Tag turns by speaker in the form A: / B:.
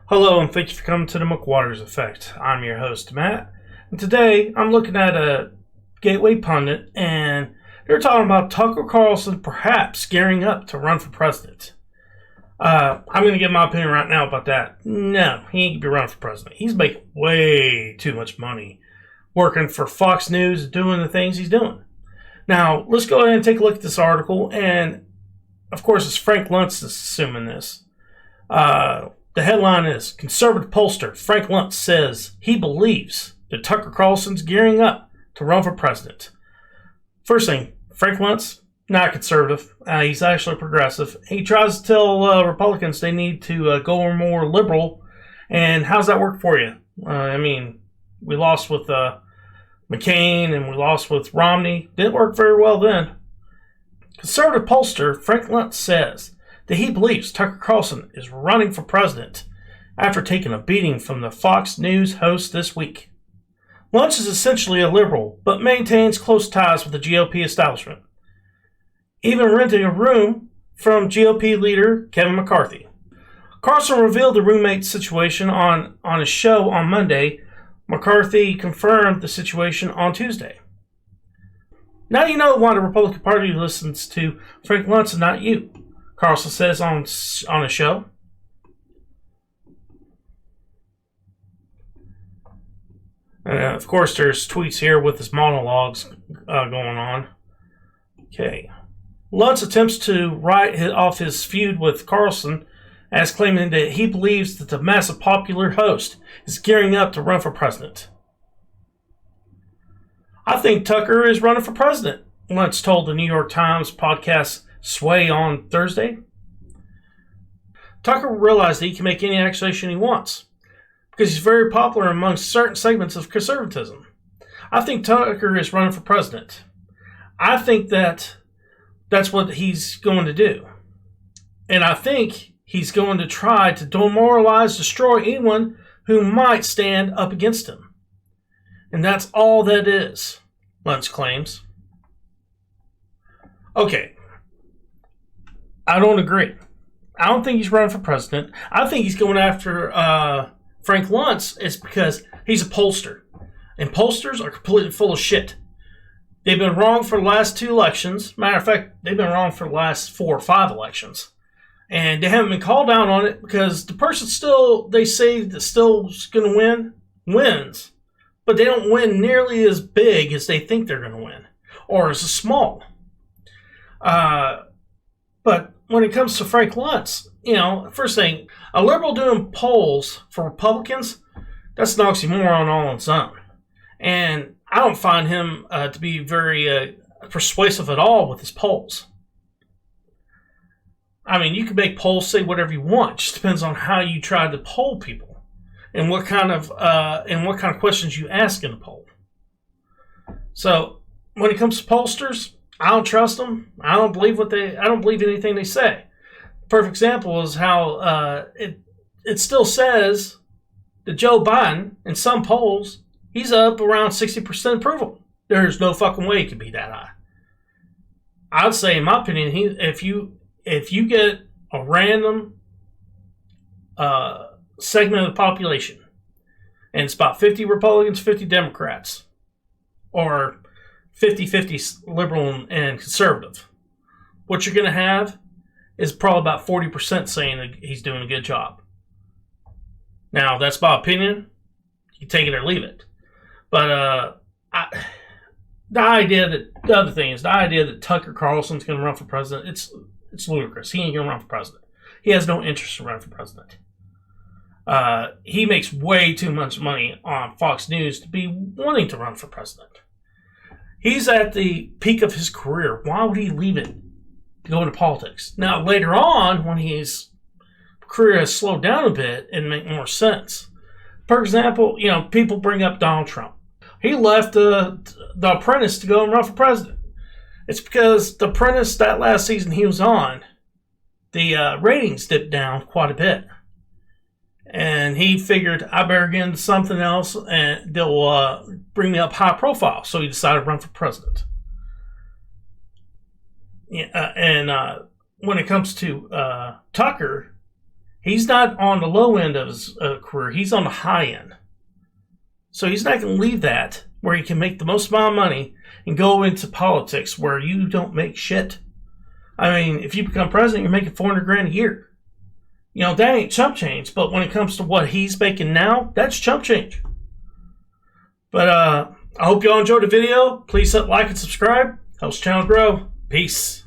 A: Hello, and thank you for coming to the McWaters Effect. I'm your host, Matt, and today I'm looking at a Gateway pundit, and they're talking about Tucker Carlson perhaps gearing up to run for president. I'm going to give my opinion right now about that. No, he ain't going to be running for president. He's making way too much money working for Fox News and doing the things he's doing. Now, let's go ahead and take a look at this article, and of course, it's Frank Luntz that's assuming this. The headline is, Conservative pollster Frank Luntz says he believes that Tucker Carlson's gearing up to run for president. First thing, Frank Luntz, not conservative. He's actually progressive. He tries to tell Republicans they need to go more liberal. And how's that work for you? We lost with McCain and we lost with Romney. Didn't work very well then. Conservative pollster Frank Luntz says that he believes Tucker Carlson is running for president after taking a beating from the Fox News host this week. Luntz is essentially a liberal, but maintains close ties with the GOP establishment, even renting a room from GOP leader Kevin McCarthy. Carlson revealed the roommate situation on his show on Monday. McCarthy confirmed the situation on Tuesday. Now you know why the Republican Party listens to Frank Luntz and not you, Carlson says on a show. And of course, there's tweets here with his monologues going on. Okay. Luntz attempts to write off his feud with Carlson as claiming that he believes that the massive popular host is gearing up to run for president. I think Tucker is running for president, Luntz told the New York Times podcast Sway on Thursday. Tucker realized that he can make any accusation he wants because he's very popular among certain segments of conservatism. I think Tucker is running for president. I think that's what he's going to do. And I think he's going to try to demoralize, destroy anyone who might stand up against him. And that's all that is, Luntz claims. Okay. I don't agree. I don't think he's running for president. I think he's going after Frank Luntz is because he's a pollster. And pollsters are completely full of shit. They've been wrong for the last 2 elections. Matter of fact, they've been wrong for the last 4 or 5 elections. And they haven't been called out on it because the person they say that's still going to win, wins. But they don't win nearly as big as they think they're going to win. Or as small. But when it comes to Frank Luntz, first thing, a liberal doing polls for Republicans, that's an oxymoron all on its own. And I don't find him to be very persuasive at all with his polls. I mean, you can make polls say whatever you want. It just depends on how you try to poll people and what kind of questions you ask in a poll. So when it comes to pollsters, I don't trust them. I don't believe anything they say. Perfect example is how it still says that Joe Biden, in some polls, he's up around 60% approval. There's no fucking way he could be that high. I'd say, in my opinion, if you get a random segment of the population, and it's about 50 Republicans, 50 Democrats, or 50-50 liberal and conservative, what you're going to have is probably about 40% saying that he's doing a good job. Now, that's my opinion. You take it or leave it. But the idea that Tucker Carlson's going to run for president, it's ludicrous. He ain't going to run for president. He has no interest in running for president. He makes way too much money on Fox News to be wanting to run for president. He's at the peak of his career. Why would he leave it to go into politics? Now, later on, when his career has slowed down a bit, it'd make more sense. For example, people bring up Donald Trump. He left the Apprentice to go and run for president. It's because the Apprentice, that last season he was on, the ratings dipped down quite a bit. And he figured, I better get into something else and they'll bring me up high profile. So he decided to run for president. And when it comes to Tucker, He's not on the low end of his career. He's on the high end. So he's not going to leave that where he can make the most amount of money and go into politics where you don't make shit. I mean, if you become president, you're making $400,000 a year. You know, that ain't chump change. But when it comes to what he's making now, that's chump change. But I hope y'all enjoyed the video. Please hit like and subscribe. Helps the channel grow. Peace.